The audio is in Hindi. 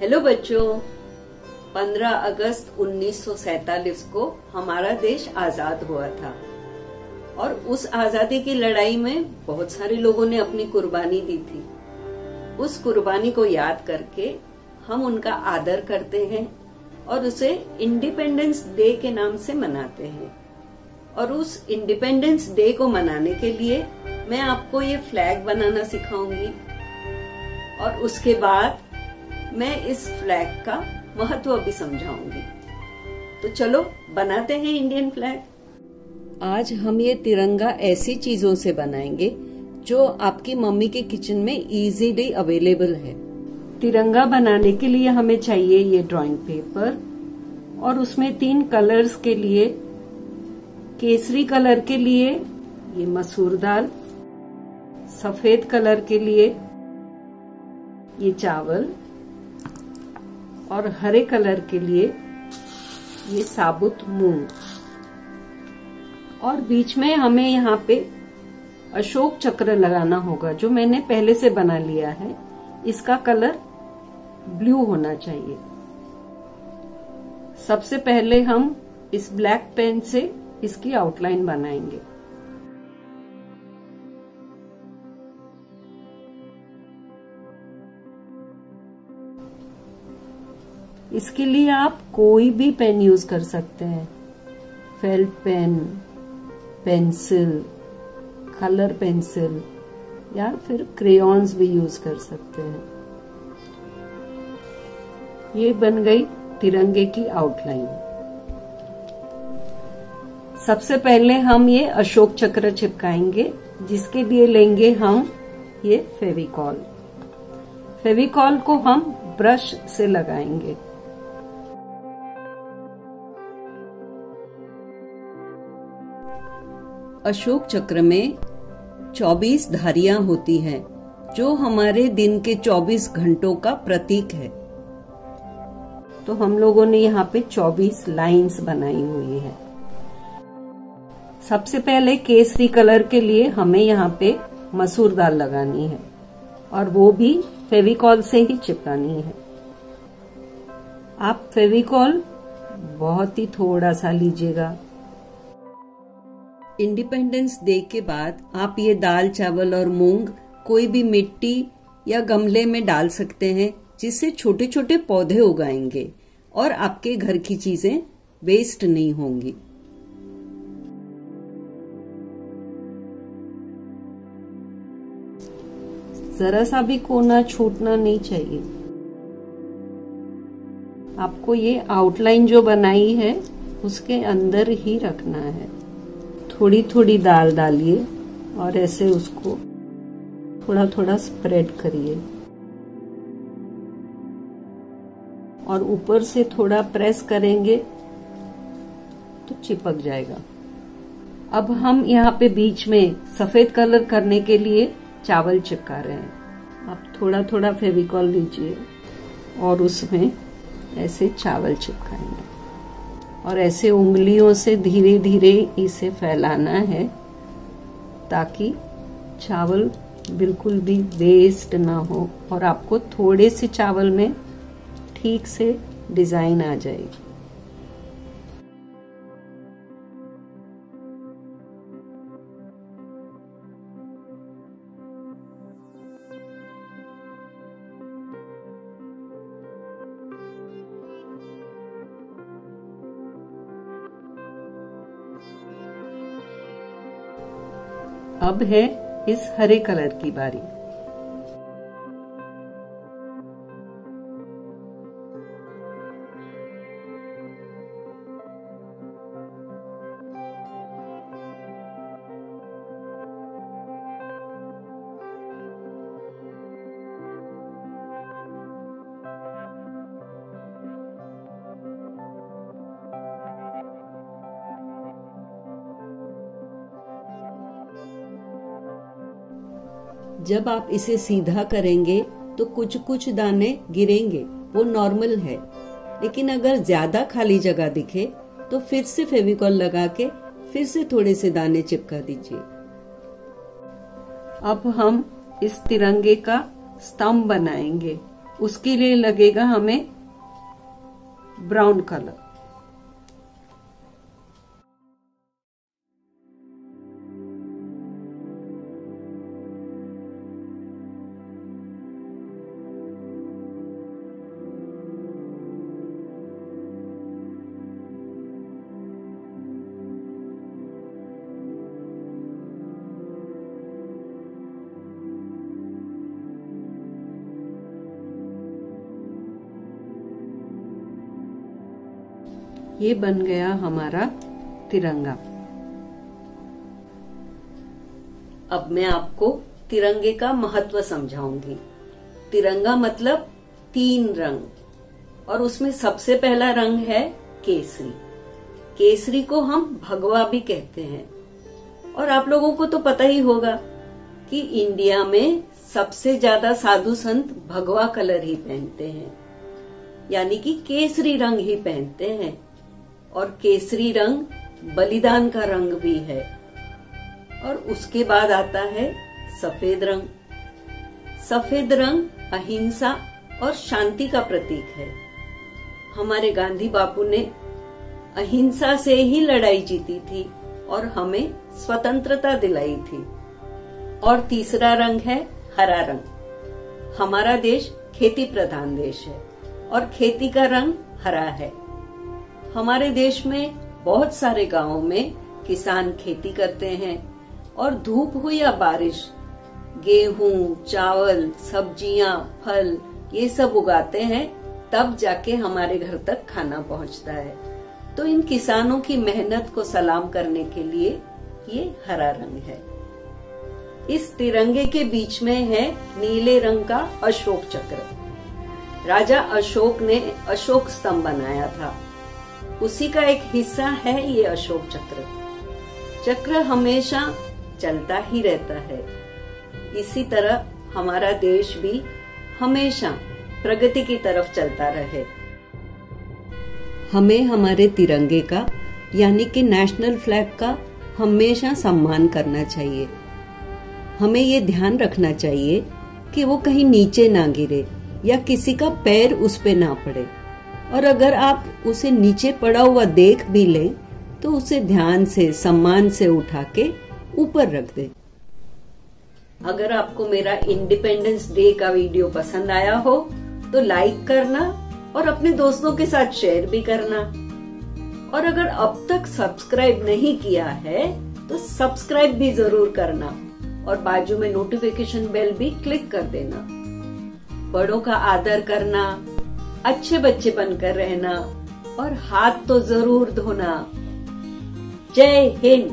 हेलो बच्चों, 15 अगस्त 1947 को हमारा देश आजाद हुआ था और उस आजादी की लड़ाई में बहुत सारे लोगों ने अपनी कुर्बानी दी थी। उस कुर्बानी को याद करके हम उनका आदर करते हैं और उसे इंडिपेंडेंस डे के नाम से मनाते हैं। और उस इंडिपेंडेंस डे को मनाने के लिए मैं आपको ये फ्लैग बनाना सिखाऊंगी और उसके बाद मैं इस फ्लैग का महत्व भी समझाऊंगी। तो चलो बनाते हैं इंडियन फ्लैग। आज हम ये तिरंगा ऐसी चीजों से बनाएंगे जो आपकी मम्मी के किचन में इजीली अवेलेबल है। तिरंगा बनाने के लिए हमें चाहिए ये ड्राइंग पेपर और उसमें 3 कलर्स के लिए, केसरी कलर के लिए ये मसूर दाल, सफेद कलर के लिए ये चावल और हरे कलर के लिए ये साबुत मूंग। और बीच में हमें यहाँ पे अशोक चक्र लगाना होगा जो मैंने पहले से बना लिया है। इसका कलर ब्लू होना चाहिए। सबसे पहले हम इस ब्लैक पेन से इसकी आउटलाइन बनाएंगे। इसके लिए आप कोई भी पेन यूज कर सकते हैं, felt pen, pencil, colour pencil या फिर क्रेयॉन्स भी यूज कर सकते हैं। ये बन गई तिरंगे की आउटलाइन। सबसे पहले हम ये अशोक चक्र चिपकाएंगे, जिसके लिए लेंगे हम ये फेविकॉल। फेविकॉल को हम ब्रश से लगाएंगे। अशोक चक्र में 24 धारियां होती हैं, जो हमारे दिन के 24 घंटों का प्रतीक है। तो हम लोगों ने यहाँ पे 24 लाइंस बनाई हुई है। सबसे पहले केसरी कलर के लिए हमें यहाँ पे मसूर दाल लगानी है और वो भी फेविकॉल से ही चिपकानी है। आप फेविकॉल बहुत ही थोड़ा सा लीजिएगा। इंडिपेंडेंस डे के बाद आप ये दाल, चावल और मूंग कोई भी मिट्टी या गमले में डाल सकते हैं, जिससे छोटे छोटे पौधे उगाएंगे और आपके घर की चीजें वेस्ट नहीं होंगी। जरा सा भी कोना छूटना नहीं चाहिए। आपको ये आउटलाइन जो बनाई है उसके अंदर ही रखना है। थोड़ी थोड़ी दाल डालिए और ऐसे उसको थोड़ा थोड़ा स्प्रेड करिए और ऊपर से थोड़ा प्रेस करेंगे तो चिपक जाएगा। अब हम यहाँ पे बीच में सफेद कलर करने के लिए चावल चिपका रहे हैं। आप थोड़ा थोड़ा फेविकॉल लीजिए और उसमें ऐसे चावल चिपकाएंगे और ऐसे उंगलियों से धीरे धीरे इसे फैलाना है ताकि चावल बिल्कुल भी वेस्ट ना हो और आपको थोड़े से चावल में ठीक से डिजाइन आ जाएगी। अब है इस हरे कलर की बारी। जब आप इसे सीधा करेंगे तो कुछ कुछ दाने गिरेंगे, वो नॉर्मल है। लेकिन अगर ज्यादा खाली जगह दिखे तो फिर से फेविकॉल लगा के फिर से थोड़े से दाने चिपका दीजिए। अब हम इस तिरंगे का स्तंभ बनाएंगे उसके लिए लगेगा हमें ब्राउन कलर। ये बन गया हमारा तिरंगा। अब मैं आपको तिरंगे का महत्व समझाऊंगी। तिरंगा मतलब 3 रंग और उसमें सबसे पहला रंग है केसरी। केसरी को हम भगवा भी कहते हैं। और आप लोगों को तो पता ही होगा कि इंडिया में सबसे ज्यादा साधु संत भगवा कलर ही पहनते हैं, यानी कि केसरी रंग ही पहनते हैं। और केसरी रंग बलिदान का रंग भी है। और उसके बाद आता है सफेद रंग। सफेद रंग अहिंसा और शांति का प्रतीक है। हमारे गांधी बापू ने अहिंसा से ही लड़ाई जीती थी और हमें स्वतंत्रता दिलाई थी। और तीसरा रंग है हरा रंग। हमारा देश खेती प्रधान देश है और खेती का रंग हरा है। हमारे देश में बहुत सारे गांवों में किसान खेती करते हैं और धूप हो या बारिश गेहूं, चावल, सब्जियां, फल ये सब उगाते हैं, तब जाके हमारे घर तक खाना पहुंचता है। तो इन किसानों की मेहनत को सलाम करने के लिए ये हरा रंग है। इस तिरंगे के बीच में है नीले रंग का अशोक चक्र। राजा अशोक ने अशोक स्तंभ बनाया था, उसी का एक हिस्सा है ये अशोक चक्र। चक्र हमेशा चलता ही रहता है। इसी तरह हमारा देश भी हमेशा प्रगति की तरफ चलता रहे। हमें हमारे तिरंगे का यानी कि नेशनल फ्लैग का हमेशा सम्मान करना चाहिए। हमें ये ध्यान रखना चाहिए कि वो कहीं नीचे ना गिरे या किसी का पैर उस पे ना पड़े। और अगर आप उसे नीचे पड़ा हुआ देख भी लें तो उसे ध्यान से सम्मान से उठा के ऊपर रख दें। अगर आपको मेरा इंडिपेंडेंस डे का वीडियो पसंद आया हो तो लाइक करना और अपने दोस्तों के साथ शेयर भी करना। और अगर अब तक सब्सक्राइब नहीं किया है तो सब्सक्राइब भी जरूर करना और बाजू में नोटिफिकेशन बेल भी क्लिक कर देना। बड़ों का आदर करना, अच्छे बच्चे बनकर रहना और हाथ तो जरूर धोना। जय हिंद।